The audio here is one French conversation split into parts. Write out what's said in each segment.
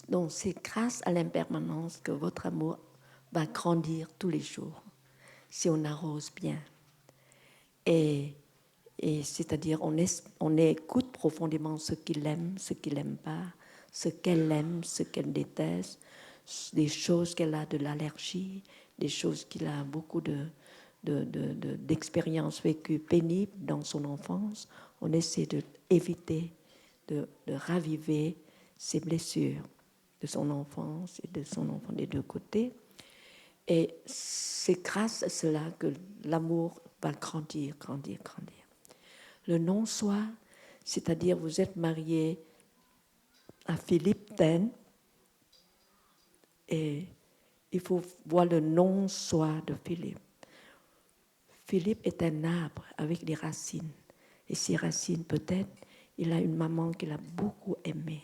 Donc, c'est grâce à l'impermanence que votre amour va grandir tous les jours, si on arrose bien. Et c'est-à-dire, on écoute profondément ce qu'il aime, ce qu'il n'aime pas, ce qu'elle aime, ce qu'elle déteste, des choses qu'elle a de l'allergie, des choses qu'il a beaucoup d'expériences vécues pénibles dans son enfance. On essaie d'éviter, de raviver ces blessures de son enfance et de son enfant des deux côtés. Et c'est grâce à cela que l'amour va grandir, grandir, grandir. Le non-soi, c'est-à-dire vous êtes marié à Philippe Taine, et il faut voir le non-soi de Philippe. Philippe est un arbre avec des racines. Et ces racines, peut-être, il a une maman qu'il a beaucoup aimée.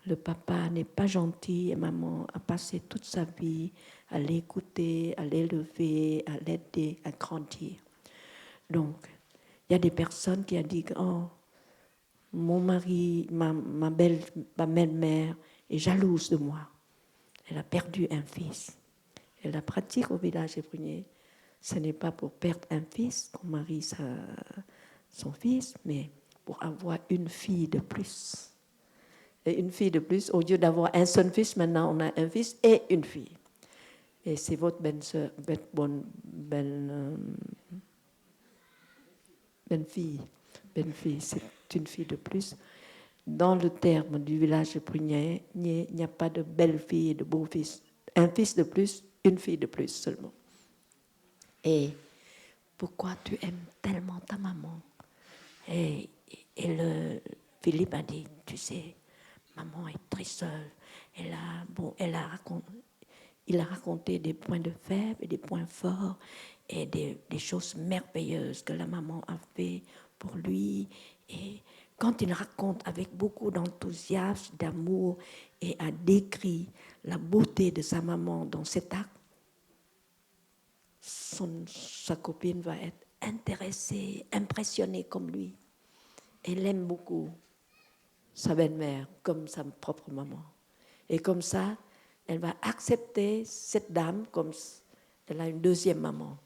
Le papa n'est pas gentil et maman a passé toute sa vie à l'écouter, à l'élever, à l'aider, à grandir. Donc, il y a des personnes qui ont dit « Oh, mon mari, ma belle-mère est jalouse de moi. Elle a perdu un fils. » Et la pratique au village Ébrunier, ce n'est pas pour perdre un fils, qu'on marie son fils, mais pour avoir une fille de plus. Et une fille de plus, au lieu d'avoir un seul fils, maintenant on a un fils et une fille. Et c'est votre belle-fille. Belle-fille, c'est une fille de plus. Dans le terme du village de Prunier, il n'y a pas de belle-fille et de beau-fils. Un fils de plus, une fille de plus seulement. Et pourquoi tu aimes tellement ta maman? Et Philippe a dit, tu sais, maman est très seule. Il a raconté des points de faible et des points forts et des choses merveilleuses que la maman a fait pour lui. Et quand il raconte avec beaucoup d'enthousiasme, d'amour et a décrit la beauté de sa maman dans cet acte, sa copine va être intéressée, impressionnée comme lui. Elle aime beaucoup sa belle-mère comme sa propre maman. Et comme ça, elle va accepter cette dame comme elle a une deuxième maman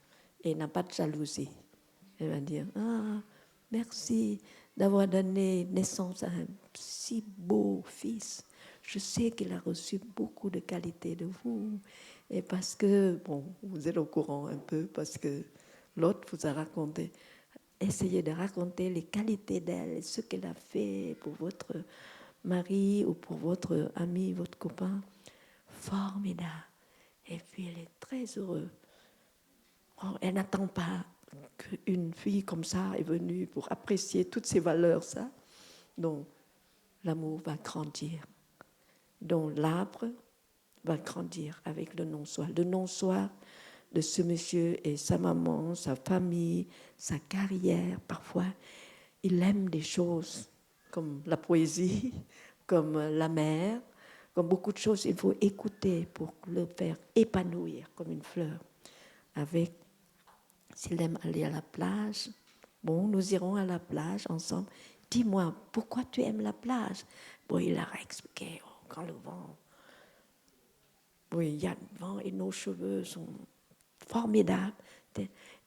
et n'a pas de jalousie. Elle va dire, ah, merci d'avoir donné naissance à un si beau fils. Je sais qu'il a reçu beaucoup de qualités de vous. Et parce que, bon, vous êtes au courant un peu, parce que l'autre vous a raconté. Essayez de raconter les qualités d'elle, ce qu'elle a fait pour votre mari ou pour votre ami, votre copain. Formidable. Et puis elle est très heureuse. Oh, elle n'attend pas qu'une fille comme ça est venue pour apprécier toutes ces valeurs, ça. Donc, l'amour va grandir. Donc, l'arbre va grandir avec le non-soi. Le non-soi de ce monsieur et sa maman, sa famille, sa carrière, parfois, il aime des choses comme la poésie, comme la mer, comme beaucoup de choses. Il faut écouter pour le faire épanouir comme une fleur. Avec, s'il aime aller à la plage, bon, nous irons à la plage ensemble. Dis-moi, pourquoi tu aimes la plage? Bon, il a expliqué, oh, quand le vent, oui, il y a le vent et nos cheveux sont formidables.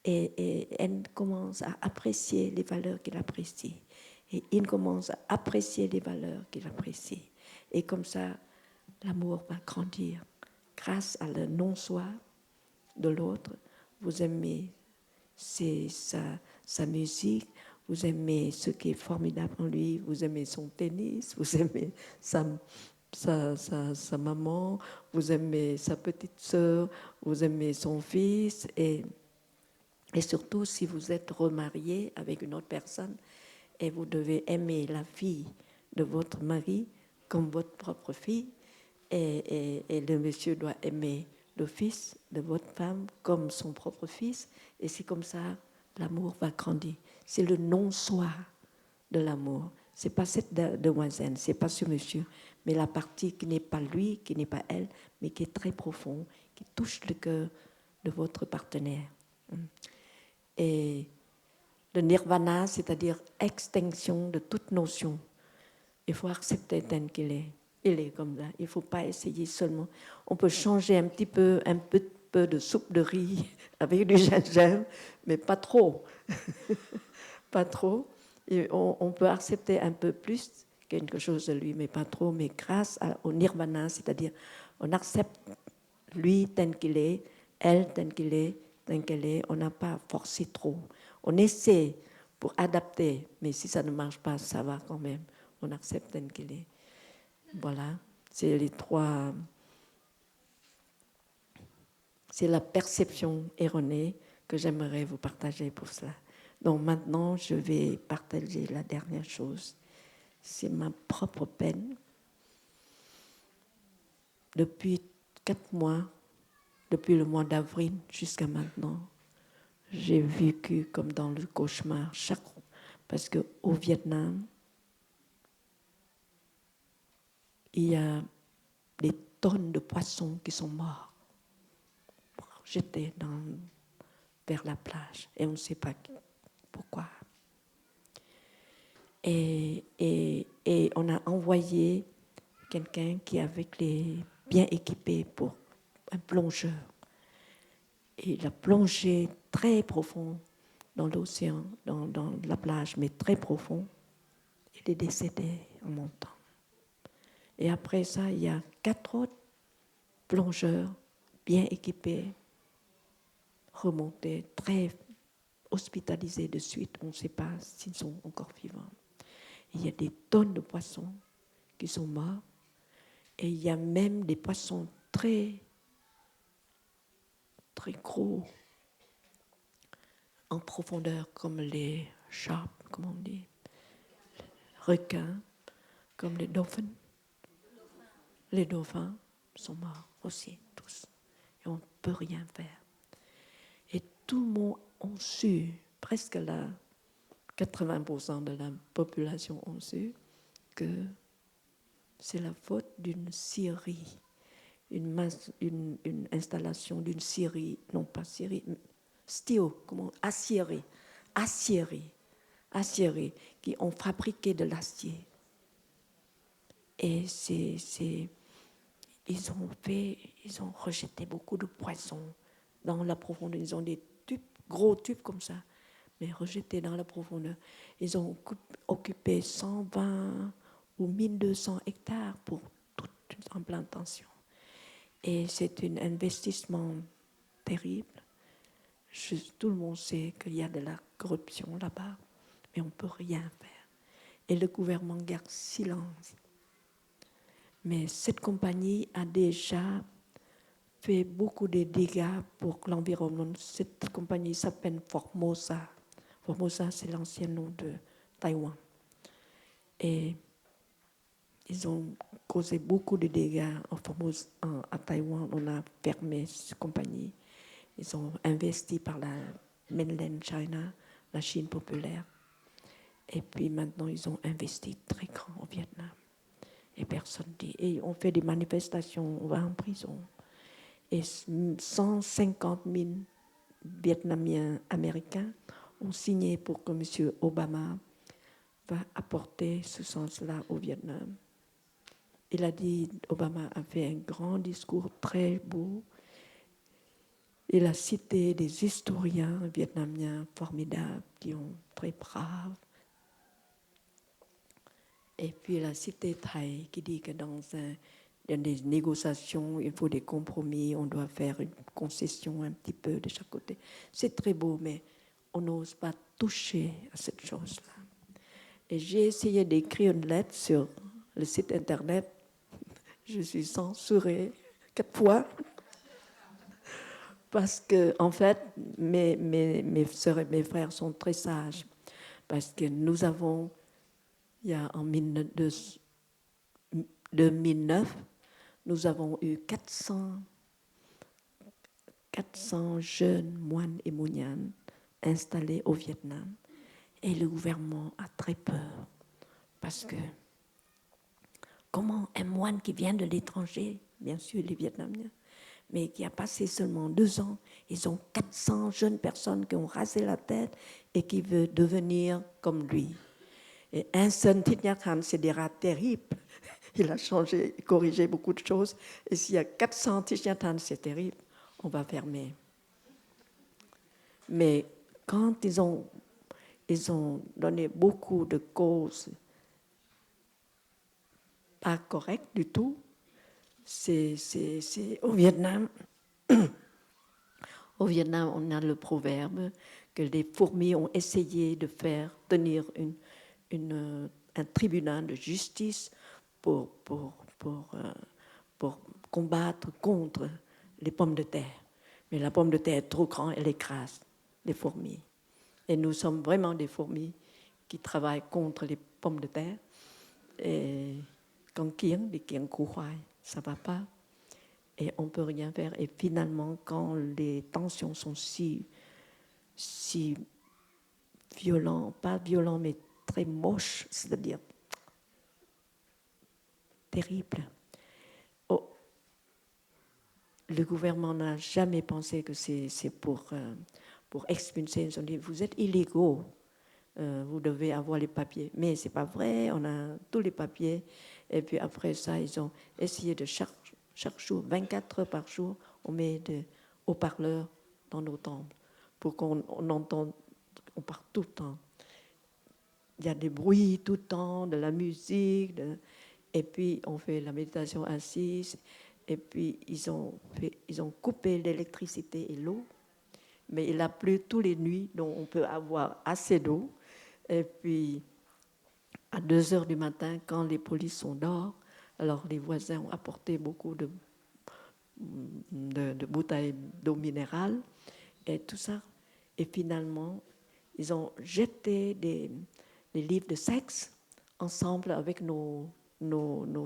Et elle commence à apprécier les valeurs qu'il apprécie. Et il commence à apprécier les valeurs qu'il apprécie. Et comme ça, l'amour va grandir. Grâce à le non-soi de l'autre, vous aimez sa musique, vous aimez ce qui est formidable en lui, vous aimez son tennis, vous aimez sa maman, vous aimez sa petite sœur, vous aimez son fils, et surtout si vous êtes remarié avec une autre personne, et vous devez aimer la fille de votre mari comme votre propre fille, et le monsieur doit aimer le fils de votre femme comme son propre fils, et c'est comme ça l'amour va grandir. C'est le non-soi de l'amour. C'est pas cette demoiselle, c'est pas ce monsieur, mais la partie qui n'est pas lui, qui n'est pas elle, mais qui est très profonde, qui touche le cœur de votre partenaire. Et le nirvana, c'est-à-dire extinction de toute notion. Il faut accepter tel qu'il est. il est comme ça. Il ne faut pas essayer seulement. On peut changer un peu de soupe de riz avec du gingembre, mais pas trop. Pas trop. Et on peut accepter un peu plus quelque chose de lui, mais pas trop. Mais grâce au nirvana, c'est-à-dire on accepte lui tel qu'il est, elle tel qu'il est, tel qu'elle est. On n'a pas forcé trop. On essaie pour adapter, mais si ça ne marche pas, ça va quand même. On accepte tel qu'il est. Voilà, c'est les trois. C'est la perception erronée que j'aimerais vous partager pour cela. Donc maintenant, je vais partager la dernière chose. C'est ma propre peine. Depuis 4 mois, depuis le mois d'avril jusqu'à maintenant, j'ai vécu comme dans le cauchemar parce qu'au Vietnam, il y a des tonnes de poissons qui sont morts, jetés vers la plage, et on ne sait pas pourquoi. Et on a envoyé quelqu'un qui est avec les bien équipé pour un plongeur. Et il a plongé très profond dans l'océan, dans la plage, mais très profond. Il est décédé en montant. Et après ça, il y a 4 autres plongeurs bien équipés, remontés, très hospitalisés de suite. On ne sait pas s'ils sont encore vivants. Il y a des tonnes de poissons qui sont morts. Et il y a même des poissons très, très gros en profondeur, comme les sharks, comme on dit, requins, comme les dauphins. Les dauphins sont morts aussi, tous. Et on ne peut rien faire. Et tout le monde a su, presque 80% de la population ont su que c'est la faute d'une scierie, une installation d'une scierie, non pas scierie, aciérie, qui ont fabriqué de l'acier. Et ils ont rejeté beaucoup de poissons dans la profondeur. Ils ont des gros tubes comme ça, mais rejetés dans la profondeur. Ils ont occupé 120 ou 1200 hectares pour toute une implantation. Et c'est un investissement terrible. Tout le monde sait qu'il y a de la corruption là-bas, mais on ne peut rien faire. Et le gouvernement garde silence. Mais cette compagnie a déjà fait beaucoup de dégâts pour l'environnement. Cette compagnie s'appelle Formosa. Formosa, c'est l'ancien nom de Taïwan. Et ils ont causé beaucoup de dégâts à Taïwan. On a fermé cette compagnie. Ils ont investi par la mainland China, la Chine populaire. Et puis maintenant, ils ont investi très grand au Vietnam. Et personne dit. Et on fait des manifestations, on va en prison. Et 150 000 Vietnamiens américains ont signé pour que M. Obama va apporter ce sens-là au Vietnam. Il a dit, Obama a fait un grand discours très beau. Il a cité des historiens vietnamiens formidables, qui ont très braves. Et puis il a cité Thaï, qui dit que dans des négociations, il faut des compromis, on doit faire une concession un petit peu de chaque côté. C'est très beau, mais on n'ose pas toucher à cette chose-là. Et j'ai essayé d'écrire une lettre sur le site internet. Je suis censurée 4 fois. Parce que, en fait, mes sœurs et mes frères sont très sages. Parce que nous avons, en 2009, nous avons eu 400 jeunes moines et mounianes installés au Vietnam. Et le gouvernement a très peur. Parce que, comment un moine qui vient de l'étranger, bien sûr les Vietnamiens, mais qui a passé seulement 2 ans, ils ont 400 jeunes personnes qui ont rasé la tête et qui veulent devenir comme lui. Et un seul Thich Nhat Hanh, c'est des rats terribles. Il a changé, corrigé beaucoup de choses. Et s'il y a 400 Thich Nhat Hanh, c'est terrible. On va fermer. Mais quand ils ont donné beaucoup de causes pas correctes du tout, c'est au Vietnam. Au Vietnam, on a le proverbe que les fourmis ont essayé de faire tenir un tribunal de justice pour combattre contre les pommes de terre. Mais la pomme de terre est trop grande, elle écrase les fourmis. Et nous sommes vraiment des fourmis qui travaillent contre les pommes de terre. Et quand les kieng cou hoài, ça ne va pas. Et on ne peut rien faire. Et finalement, quand les tensions sont si violentes, pas violentes, mais très moches, c'est-à-dire terribles, le gouvernement n'a jamais pensé que c'est pour expulser. Ils ont dit, vous êtes illégaux, vous devez avoir les papiers. Mais ce n'est pas vrai, on a tous les papiers. Et puis après ça, ils ont essayé de chaque jour, 24 heures par jour, on met des haut-parleurs dans nos temples pour qu'on entende, on parle tout le temps. Il y a des bruits tout le temps, de la musique, et puis on fait la méditation assise. Et puis, ils ont coupé l'électricité et l'eau, mais il a plu toutes les nuits, donc on peut avoir assez d'eau. Et puis, à 2 heures du matin, quand les polices sont dehors, alors les voisins ont apporté beaucoup de bouteilles d'eau minérale et tout ça. Et finalement, ils ont jeté des livres de sexe ensemble avec nos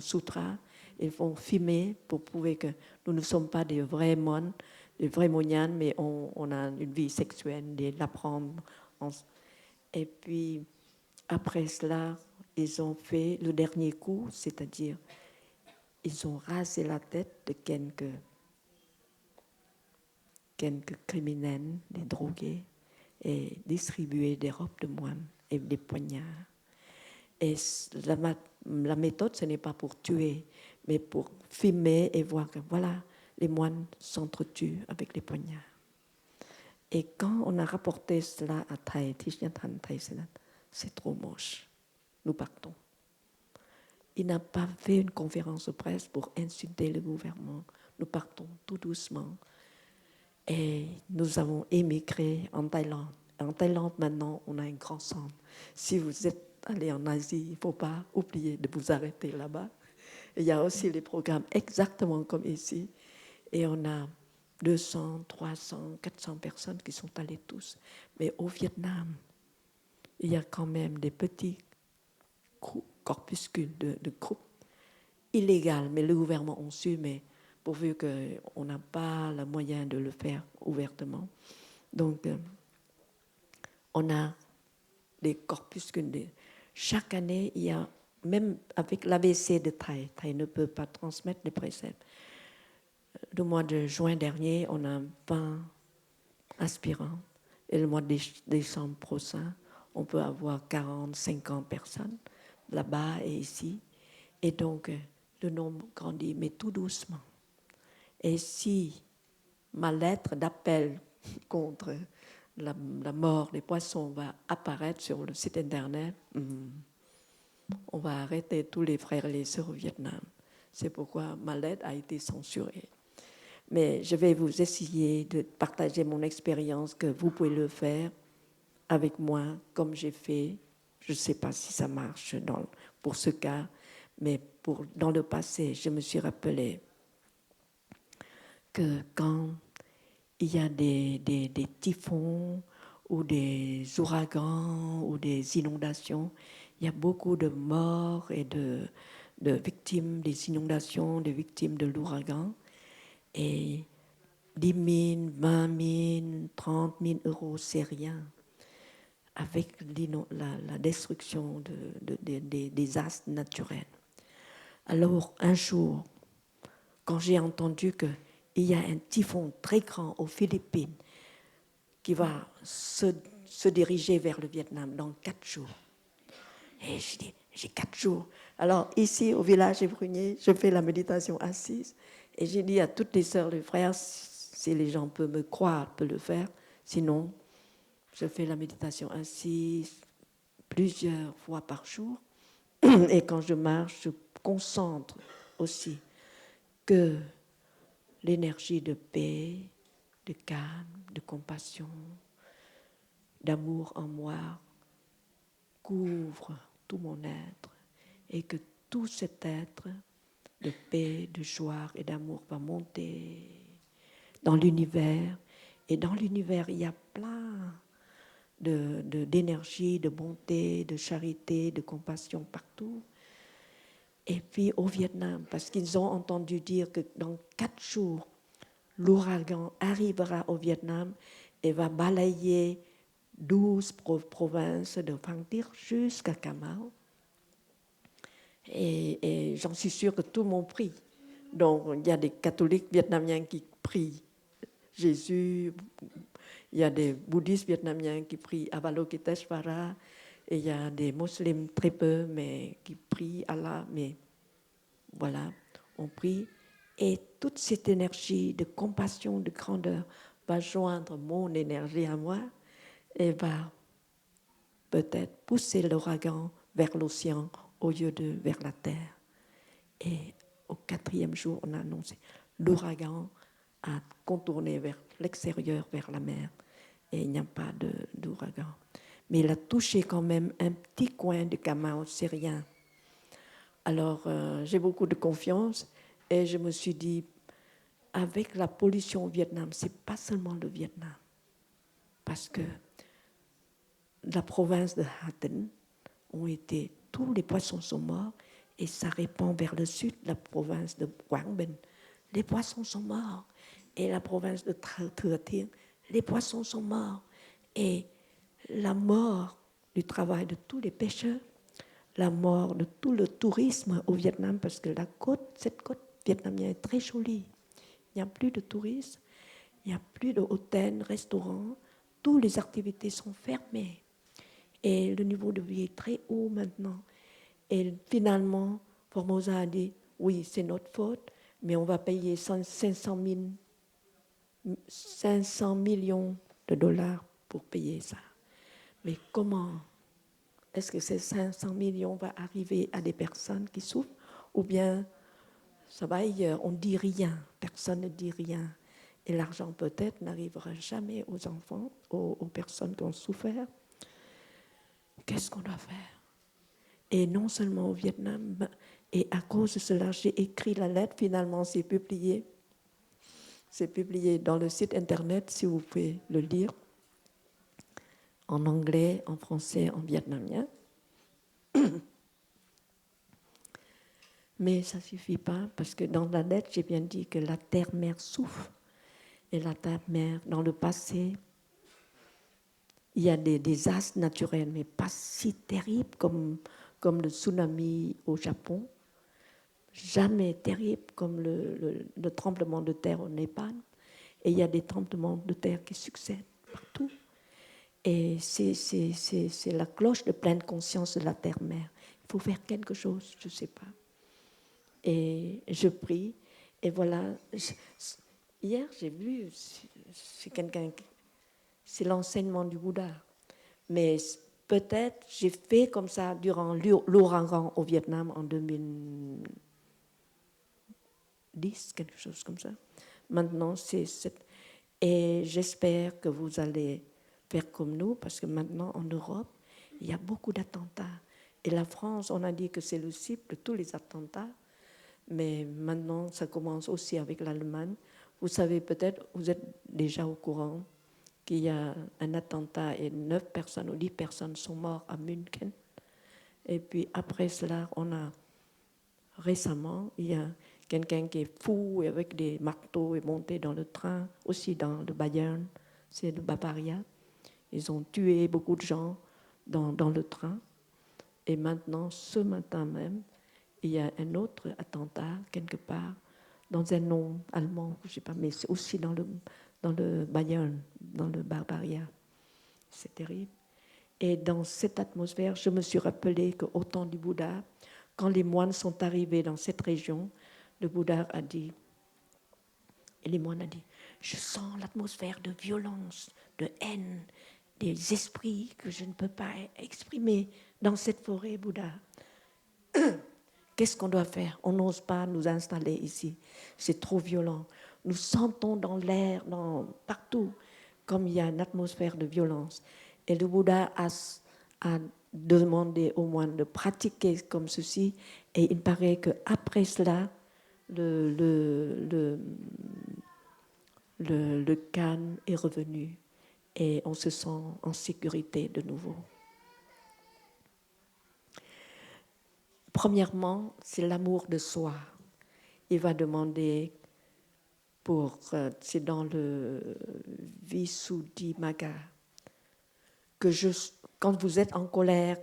sutras. Ils vont filmer pour prouver que nous ne sommes pas des vrais moines, des vrais monianes, mais on a une vie sexuelle, de l'apprendre. Et puis, après cela, ils ont fait le dernier coup, c'est-à-dire, ils ont rasé la tête de quelques criminels, des drogués, et distribué des robes de moines et des poignards. Et la méthode, ce n'est pas pour tuer, mais pour filmer et voir que voilà, les moines s'entretuent avec les poignards. Et quand on a rapporté cela à Thầy Thich Nhat Hanh, c'est trop moche. Nous partons. Il n'a pas fait une conférence de presse pour insulter le gouvernement. Nous partons tout doucement. Et nous avons émigré en Thaïlande. En Thaïlande, maintenant, on a un grand centre. Si vous êtes allé en Asie, il ne faut pas oublier de vous arrêter là-bas. Il y a aussi les programmes exactement comme ici. Et on a 200, 300, 400 personnes qui sont allées tous. Mais au Vietnam, il y a quand même des petits corpuscules de groupes illégaux. Mais le gouvernement a su, mais pourvu qu'on n'a pas le moyen de le faire ouvertement. Donc, on a des corpuscules. Chaque année, il y a, même avec l'ABC de Thaï ne peut pas transmettre les préceptes. Le mois de juin dernier, on a 20 aspirants. Et le mois de décembre prochain, on peut avoir 40, 50 personnes là-bas et ici. Et donc, le nombre grandit, mais tout doucement. Et si ma lettre d'appel contre la mort des poissons va apparaître sur le site internet, on va arrêter tous les frères et les sœurs au Vietnam. C'est pourquoi ma lettre a été censurée. Mais je vais vous essayer de partager mon expérience, que vous pouvez le faire avec moi, comme j'ai fait. Je ne sais pas si ça marche pour ce cas, mais dans le passé, je me suis rappelé que quand il y a des typhons ou des ouragans ou des inondations, il y a beaucoup de morts et de victimes des inondations, de victimes de l'ouragan. Et 10 000, 20 000, 30 000 euros, c'est rien. Avec la destruction des désastres naturels. Alors, un jour, quand j'ai entendu qu'il y a un typhon très grand aux Philippines qui va se diriger vers le Vietnam dans 4 jours, Et je dis, j'ai 4 jours. Alors ici, au village des Bruniers, je fais la méditation assise. Et j'ai dit à toutes les sœurs, les frères, si les gens peuvent me croire, peuvent le faire. Sinon, je fais la méditation assise plusieurs fois par jour. Et quand je marche, je concentre aussi que l'énergie de paix, de calme, de compassion, d'amour en moi couvre tout mon être et que tout cet être de paix, de joie et d'amour va monter dans l'univers. Et dans l'univers, il y a plein d'énergie, de bonté, de charité, de compassion partout. Et puis au Vietnam, parce qu'ils ont entendu dire que dans 4 jours, l'ouragan arrivera au Vietnam et va balayer 12 provinces de Phan Thiet jusqu'à Cà Mau. Et j'en suis sûre que tout le monde prie. Donc il y a des catholiques vietnamiens qui prient Jésus, il y a des bouddhistes vietnamiens qui prient Avalokiteshvara, et il y a des musulmans très peu, mais qui prient Allah. Mais voilà, on prie. Et toute cette énergie de compassion, de grandeur, va joindre mon énergie à moi et va peut-être pousser l'ouragan vers l'océan au lieu de vers la terre. Et au 4e jour, on a annoncé l'ouragan a contourné vers l'extérieur, vers la mer, et il n'y a pas d'ouragan. Mais il a touché quand même un petit coin de Cà Mau, c'est rien. Alors, j'ai beaucoup de confiance et je me suis dit, avec la pollution au Vietnam, ce n'est pas seulement le Vietnam, parce que la province de Hà Tĩnh tous les poissons sont morts et ça répand vers le sud, la province de Quảng Bình. Les poissons sont morts. Et la province de Thừa Thiên, les poissons sont morts. Et la mort du travail de tous les pêcheurs, la mort de tout le tourisme au Vietnam, parce que cette côte vietnamienne est très jolie. Il n'y a plus de touristes, il n'y a plus d'hôtels, restaurants, toutes les activités sont fermées. Et le niveau de vie est très haut maintenant. Et finalement, Formosa a dit, oui, c'est notre faute, mais on va payer 500 millions de dollars pour payer ça. Mais comment est-ce que ces 500 millions vont arriver à des personnes qui souffrent, ou bien ça va ailleurs, on ne dit rien, personne ne dit rien. Et l'argent peut-être n'arrivera jamais aux enfants, aux personnes qui ont souffert. Qu'est-ce qu'on doit faire? Et non seulement au Vietnam, et à cause de cela, j'ai écrit la lettre, finalement c'est publié. C'est publié dans le site internet, si vous pouvez le lire, en anglais, en français, en vietnamien. Mais ça ne suffit pas, parce que dans la lettre, j'ai bien dit que la terre-mère souffre. Et la terre-mère, dans le passé, il y a des désastres naturels, mais pas si terribles comme le tsunami au Japon. Jamais terrible comme le tremblement de terre au Népal. Et il y a des tremblements de terre qui succèdent partout. Et c'est la cloche de pleine conscience de la terre-mère. Il faut faire quelque chose, je ne sais pas. Et je prie. Et voilà, hier j'ai vu, c'est l'enseignement du Bouddha. Mais peut-être j'ai fait comme ça durant l'ouragan au Vietnam en 2010, quelque chose comme ça. Maintenant, et j'espère que vous allez faire comme nous, parce que maintenant en Europe, il y a beaucoup d'attentats. Et la France, on a dit que c'est le cible de tous les attentats, mais maintenant ça commence aussi avec l'Allemagne. Vous savez peut-être, vous êtes déjà au courant qu'il y a un attentat et 9 personnes ou 10 personnes sont mortes à München. Et puis après cela, récemment, il y a quelqu'un qui est fou et avec des marteaux est monté dans le train, aussi dans le Bayern, c'est le Bavaria. Ils ont tué beaucoup de gens dans le train. Et maintenant, ce matin même, il y a un autre attentat quelque part dans un nom allemand, je ne sais pas, mais c'est aussi dans le Bayern, dans le Bavaria. C'est terrible. Et dans cette atmosphère, je me suis rappelé qu'au temps du Bouddha, quand les moines sont arrivés dans cette région, le Bouddha a dit, et les moines ont dit, je sens l'atmosphère de violence, de haine, des esprits que je ne peux pas exprimer dans cette forêt, Bouddha. Qu'est-ce qu'on doit faire? On n'ose pas nous installer ici. C'est trop violent. Nous sentons dans l'air, partout, comme il y a une atmosphère de violence. Et le Bouddha a demandé aux moines de pratiquer comme ceci. Et il paraît qu'après cela, le calme est revenu. Et on se sent en sécurité de nouveau. Premièrement, c'est l'amour de soi. Il va demander c'est dans le Visuddhimagga, que quand vous êtes en colère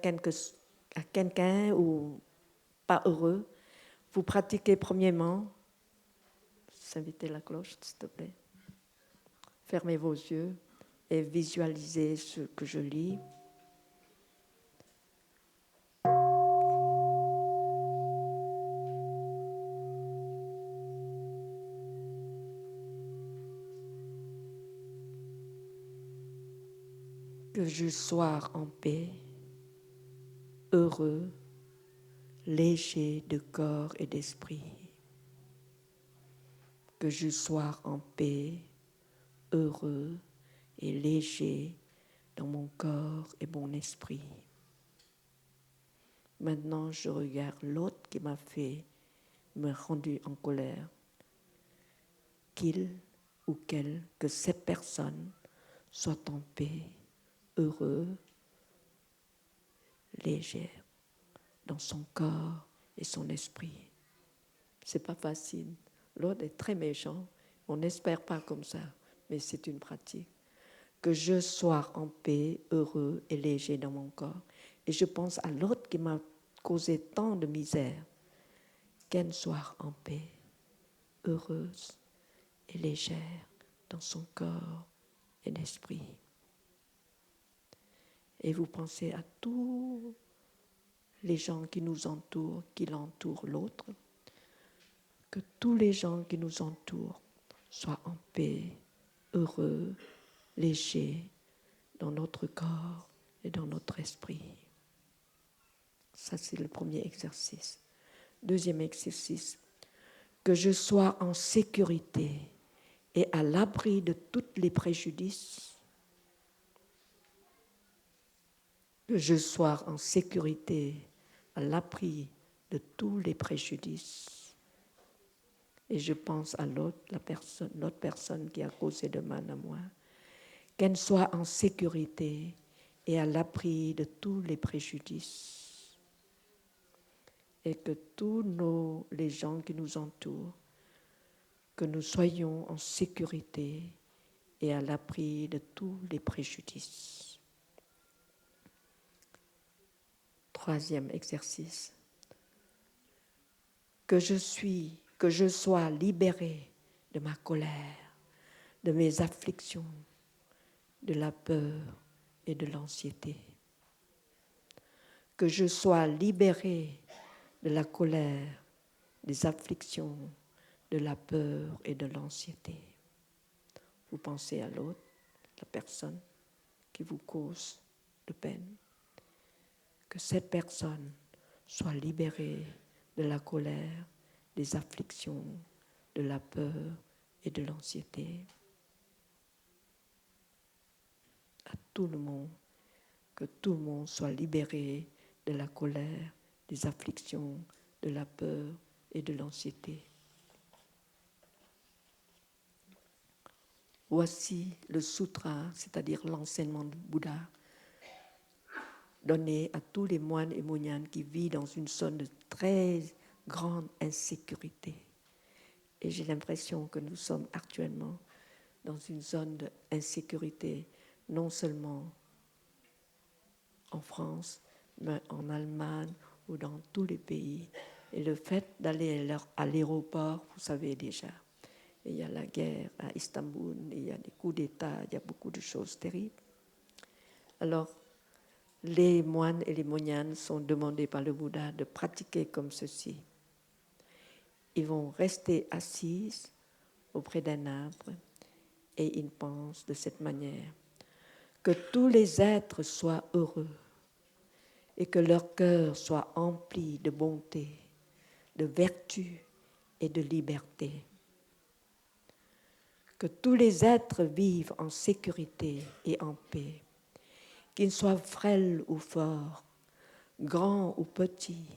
à quelqu'un ou pas heureux, vous pratiquez premièrement, s'inviter la cloche s'il te plaît, fermez vos yeux et visualisez ce que je lis. Que je sois en paix, heureux, léger de corps et d'esprit. Que je sois en paix, heureux et léger dans mon corps et mon esprit. Maintenant, je regarde l'autre qui m'a fait me rendu en colère. Qu'il ou qu'elle, que cette personne soit en paix, heureux, légère dans son corps et son esprit. C'est pas facile. L'autre est très méchant. On n'espère pas comme ça, mais c'est une pratique. Que je sois en paix, heureux et léger dans mon corps. Et je pense à l'autre qui m'a causé tant de misère. Qu'elle soit en paix, heureuse et légère dans son corps et l'esprit. Et vous pensez à tous les gens qui nous entourent, qui l'entourent l'autre. Que tous les gens qui nous entourent soient en paix, heureux, légers dans notre corps et dans notre esprit. Ça, c'est le premier exercice. Deuxième exercice, que je sois en sécurité et à l'abri de tous les préjudices. Que je sois en sécurité à l'abri de tous les préjudices. Et je pense à l'autre personne qui a causé de mal à moi. Qu'elle soit en sécurité et à l'abri de tous les préjudices. Et que tous les gens qui nous entourent, que nous soyons en sécurité et à l'abri de tous les préjudices. Troisième exercice. Que je sois libéré de ma colère, de mes afflictions, de la peur et de l'anxiété. Que je sois libéré de la colère, des afflictions, de la peur et de l'anxiété. Vous pensez à l'autre, la personne qui vous cause de peine. Que cette personne soit libérée de la colère, des afflictions, de la peur et de l'anxiété. À tout le monde, que tout le monde soit libéré de la colère, des afflictions, de la peur et de l'anxiété. Voici le sutra, c'est-à-dire l'enseignement du Bouddha, donné à tous les moines et moines qui vivent dans une zone de très grande insécurité. Et j'ai l'impression que nous sommes actuellement dans une zone d'insécurité, non seulement en France, mais en Allemagne ou dans tous les pays. Et le fait d'aller à l'aéroport, vous savez déjà, il y a la guerre à Istanbul, il y a des coups d'État, il y a beaucoup de choses terribles. Alors, les moines et les monianes sont demandés par le Bouddha de pratiquer comme ceci. Ils vont rester assis auprès d'un arbre et ils pensent de cette manière: que tous les êtres soient heureux et que leur cœur soit empli de bonté, de vertu et de liberté. Que tous les êtres vivent en sécurité et en paix, qu'ils soient frêles ou forts, grands ou petits,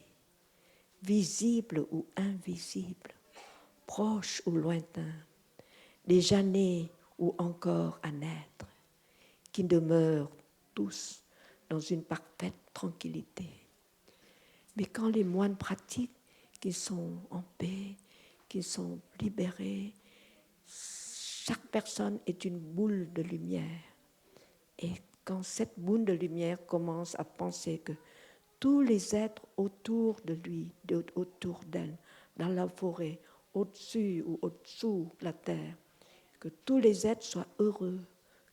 visibles ou invisibles, proches ou lointains, déjà nés ou encore à naître, qui demeurent tous dans une parfaite tranquillité. Mais quand les moines pratiquent, qu'ils sont en paix, qu'ils sont libérés, chaque personne est une boule de lumière. Et quand cette boule de lumière commence à penser que tous les êtres autour de lui, autour d'elle, dans la forêt, au-dessus ou au-dessous de la terre, que tous les êtres soient heureux,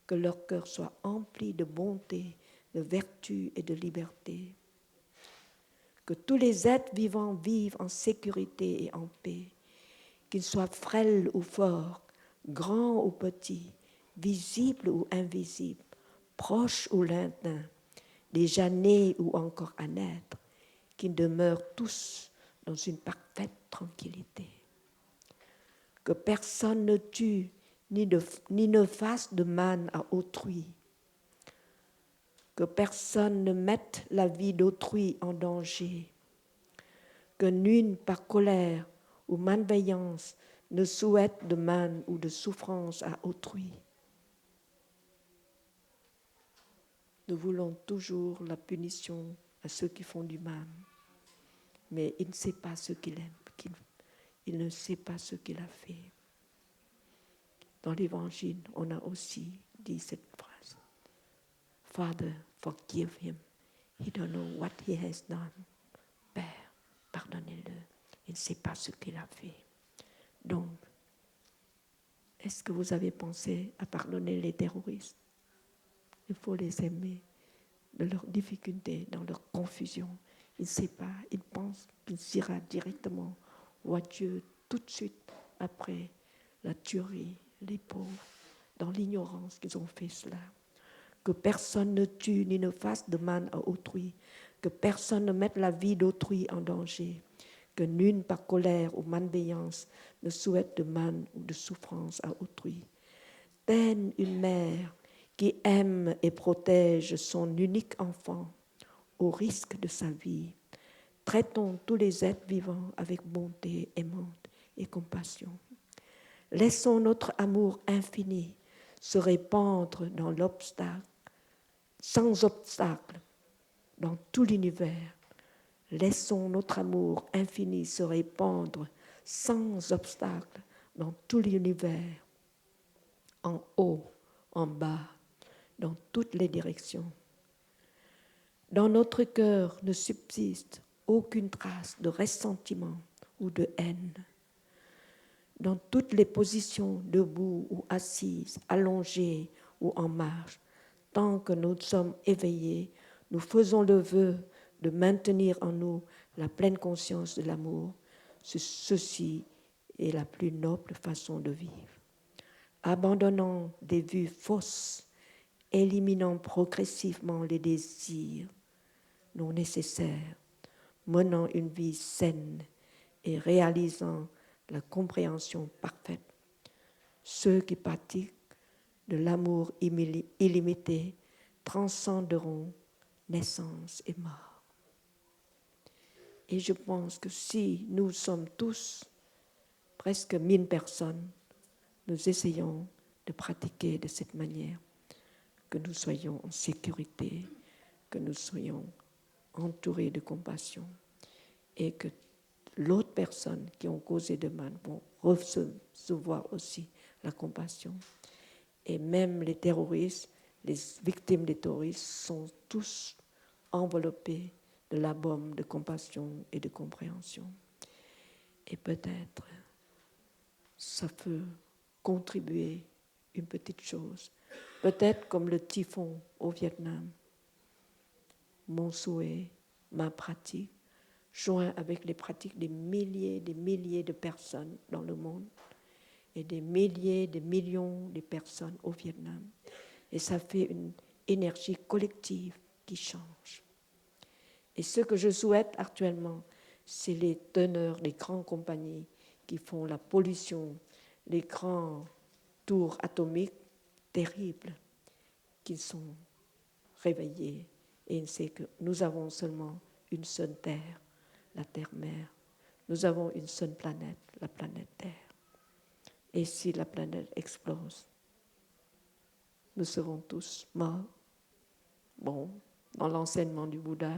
que leur cœur soit empli de bonté, de vertu et de liberté. Que tous les êtres vivants vivent en sécurité et en paix, qu'ils soient frêles ou forts, grands ou petits, visibles ou invisibles, proches ou lointains, déjà nés ou encore à naître, qu'ils demeurent tous dans une parfaite tranquillité. Que personne ne tue ni ne fasse de mal à autrui. Que personne ne mette la vie d'autrui en danger. Que nul par colère ou malveillance ne souhaite de mal ou de souffrance à autrui. Nous voulons toujours la punition à ceux qui font du mal, mais il ne sait pas ce qu'il aime, il ne sait pas ce qu'il a fait. Dans l'Évangile, on a aussi dit cette phrase: Father, forgive him. He don't know what he has done. Père, pardonnez-le. Il ne sait pas ce qu'il a fait. Donc, est-ce que vous avez pensé à pardonner les terroristes? Il faut les aimer de leurs difficultés, dans leur confusion. Il ne sait pas, il pense qu'il ira directement au Dieu tout de suite après la tuerie, les pauvres, dans l'ignorance qu'ils ont fait cela. Que personne ne tue ni ne fasse de mal à autrui, que personne ne mette la vie d'autrui en danger, que nul par colère ou malveillance ne souhaite de mal ou de souffrance à autrui. Telle une mère qui aime et protège son unique enfant au risque de sa vie, traitons tous les êtres vivants avec bonté aimante et compassion. Laissons notre amour infini se répandre dans l'obstacle, sans obstacle, dans tout l'univers. Laissons notre amour infini se répandre sans obstacle dans tout l'univers, en haut, en bas, dans toutes les directions. Dans notre cœur ne subsiste aucune trace de ressentiment ou de haine. Dans toutes les positions, debout ou assises, allongées ou en marche, tant que nous sommes éveillés, nous faisons le vœu de maintenir en nous la pleine conscience de l'amour. Ceci est la plus noble façon de vivre. Abandonnant des vues fausses, éliminant progressivement les désirs non nécessaires, menant une vie saine et réalisant la compréhension parfaite. Ceux qui pratiquent de l'amour illimité transcenderont naissance et mort. Et je pense que si nous sommes tous, presque 1000 personnes, nous essayons de pratiquer de cette manière, que nous soyons en sécurité, que nous soyons entourés de compassion et que l'autre personne qui ont causé de mal vont recevoir aussi la compassion. Et même les terroristes, les victimes des terroristes sont tous enveloppés de la baume de compassion et de compréhension. Et peut-être ça peut contribuer une petite chose. Peut-être comme le typhon au Vietnam. mon souhait, ma pratique, joint avec les pratiques des milliers de personnes dans le monde et des milliers, des millions de personnes au Vietnam. Et ça fait une énergie collective qui change. Et ce que je souhaite actuellement, c'est les teneurs des grandes compagnies qui font la pollution, les grands tours atomiques terribles, qui sont réveillés. Et on sait que nous avons seulement une seule Terre, la Terre-Mère. Nous avons une seule planète, la planète Terre. Et si la planète explose, nous serons tous morts. Bon, dans l'enseignement du Bouddha,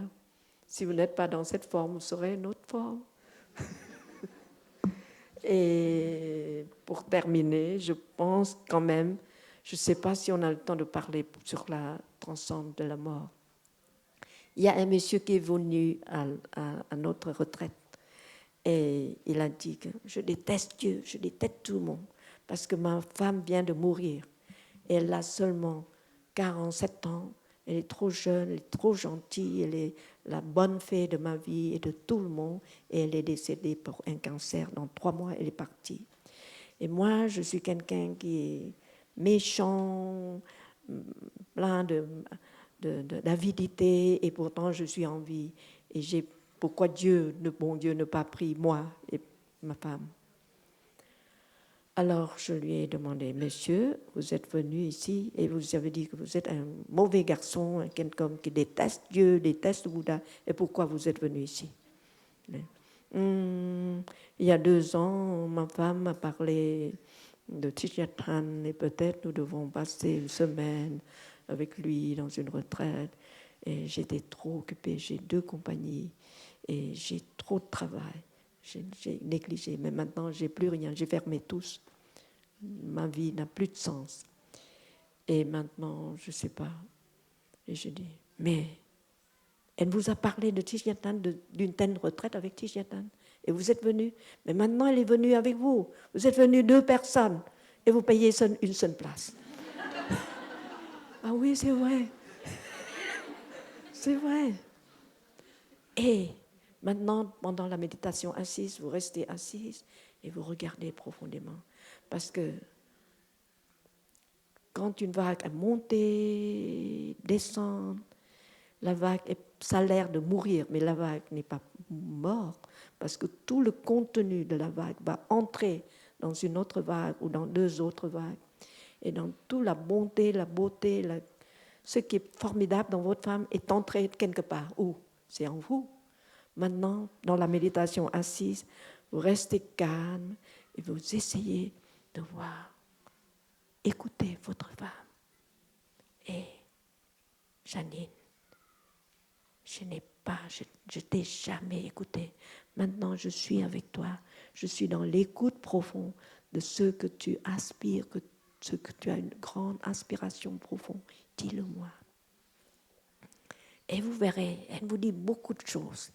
si vous n'êtes pas dans cette forme, vous serez une autre forme. Et pour terminer, je pense quand même, je ne sais pas si on a le temps de parler sur la transcendance de la mort. Il y a un monsieur qui est venu à notre retraite et il a dit que je déteste Dieu, je déteste tout le monde parce que ma femme vient de mourir. Et elle a seulement 47 ans, elle est trop jeune, elle est trop gentille, elle est la bonne fée de ma vie et de tout le monde et elle est décédée pour un cancer. Dans 3 mois, elle est partie. Et moi, je suis quelqu'un qui est méchant, plein d'avidité et pourtant je suis en vie. Et pourquoi le bon Dieu, n'a pas pris moi et ma femme? Alors je lui ai demandé, monsieur, vous êtes venu ici et vous avez dit que vous êtes un mauvais garçon, quelqu'un qui déteste Dieu, déteste Bouddha, et pourquoi vous êtes venu ici? Il y a 2 ans, ma femme m'a parlé de Thich Nhat Hanh et peut-être nous devons passer une semaine avec lui dans une retraite. Et j'étais trop occupée, j'ai 2 compagnies et j'ai trop de travail. J'ai négligé, mais maintenant j'ai plus rien, j'ai fermé tous. Ma vie n'a plus de sens. Et maintenant, je ne sais pas. Et je dis, mais elle vous a parlé de Thich Nhat Hanh, d'une telle retraite avec Thich Nhat Hanh. Et vous êtes venu. Mais maintenant, elle est venue avec vous. Vous êtes venus 2 personnes. Et vous payez une seule place. Ah oui, c'est vrai. C'est vrai. Et maintenant, pendant la méditation assise, vous restez assise et vous regardez profondément. Parce que quand une vague a monté, descend, la vague, ça a l'air de mourir, mais la vague n'est pas morte, parce que tout le contenu de la vague va entrer dans une autre vague ou dans 2 autres vagues. Et dans toute la bonté, la beauté, ce qui est formidable dans votre femme est entré quelque part. Où? C'est en vous. Maintenant, dans la méditation assise, vous restez calme et vous essayez de voir. Écoutez votre femme. Et Janine, je t'ai jamais écouté. Maintenant, je suis avec toi. Je suis dans l'écoute profonde de ce que tu aspires, ce que tu as une grande aspiration profonde. Dis-le-moi. Et vous verrez, elle vous dit beaucoup de choses.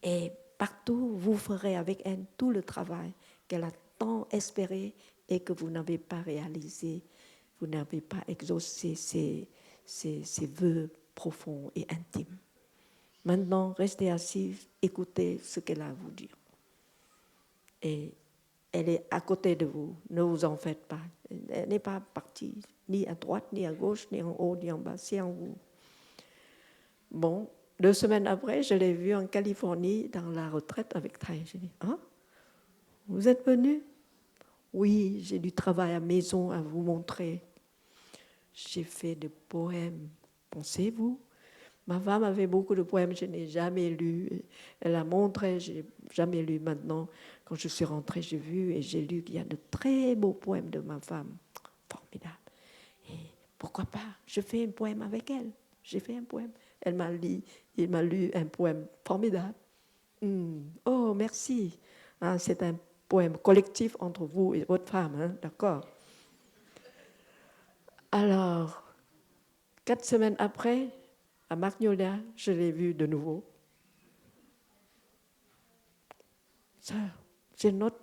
Et partout, vous ferez avec elle tout le travail qu'elle a tant espéré et que vous n'avez pas réalisé. Vous n'avez pas exaucé ses vœux profonds et intimes. Maintenant, restez assise, écoutez ce qu'elle a à vous dire. Et elle est à côté de vous, ne vous en faites pas. Elle n'est pas partie ni à droite, ni à gauche, ni en haut, ni en bas, c'est en vous. Bon, 2 semaines après, je l'ai vue en Californie dans la retraite avec Thay. J'ai dit, hein? Vous êtes venu? Oui, j'ai du travail à la maison à vous montrer. J'ai fait des poèmes, pensez-vous? Ma femme avait beaucoup de poèmes, je n'ai jamais lu. Elle a montré, je n'ai jamais lu. Maintenant, quand je suis rentrée, j'ai vu et j'ai lu qu'il y a de très beaux poèmes de ma femme. Formidable. Et pourquoi pas? Je fais un poème avec elle. J'ai fait un poème. Il m'a lu un poème formidable. Oh, merci. Hein, c'est un poème collectif entre vous et votre femme, hein, d'accord? Alors, 4 semaines après, à Magnolia, je l'ai vue de nouveau. Ça, j'ai notre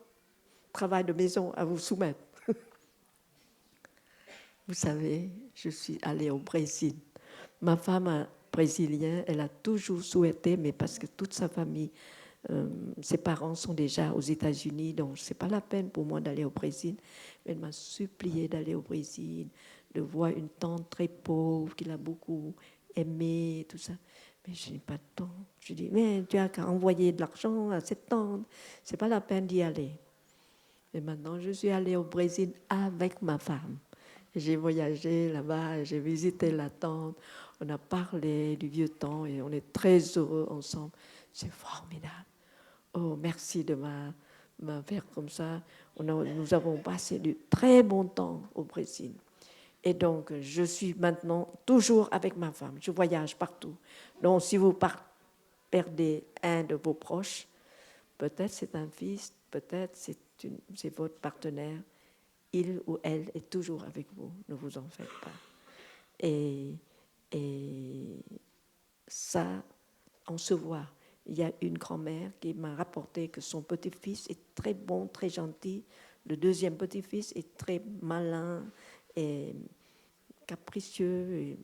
travail de maison à vous soumettre. Vous savez, je suis allée au Brésil. Ma femme brésilien. Elle a toujours souhaité, mais parce que toute sa famille, ses parents sont déjà aux États-Unis, donc ce n'est pas la peine pour moi d'aller au Brésil. Mais elle m'a supplié d'aller au Brésil, de voir une tante très pauvre qu'il a beaucoup aimée, tout ça. Mais je n'ai pas de temps. Je dis, mais tu as qu'à envoyer de l'argent à cette tante. Ce n'est pas la peine d'y aller. Et maintenant, je suis allée au Brésil avec ma femme. J'ai voyagé là-bas, j'ai visité la tante, on a parlé du vieux temps et on est très heureux ensemble. C'est formidable. Oh, merci de me faire comme ça. Nous avons passé du très bon temps au Brésil. Et donc, je suis maintenant toujours avec ma femme. Je voyage partout. Donc, si vous perdez un de vos proches, peut-être c'est un fils, peut-être c'est votre partenaire, il ou elle est toujours avec vous. Ne vous en faites pas. Et ça, on se voit. Il y a une grand-mère qui m'a rapporté que son petit-fils est très bon, très gentil. Le deuxième petit-fils est très malin et capricieux.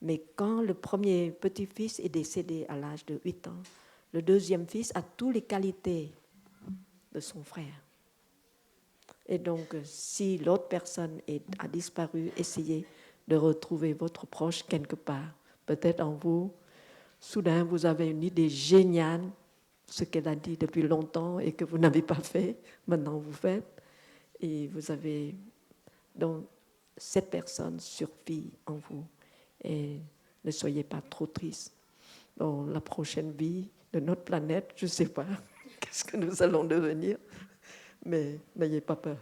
Mais quand le premier petit-fils est décédé à l'âge de 8 ans, le deuxième fils a toutes les qualités de son frère. Et donc, si l'autre personne a disparu, essayez de retrouver votre proche quelque part. Peut-être en vous, soudain, vous avez une idée géniale, ce qu'elle a dit depuis longtemps et que vous n'avez pas fait. Maintenant, vous faites. Et vous avez donc cette personne survit en vous. Et ne soyez pas trop triste. Dans la prochaine vie de notre planète, je ne sais pas qu'est-ce que nous allons devenir, mais n'ayez pas peur.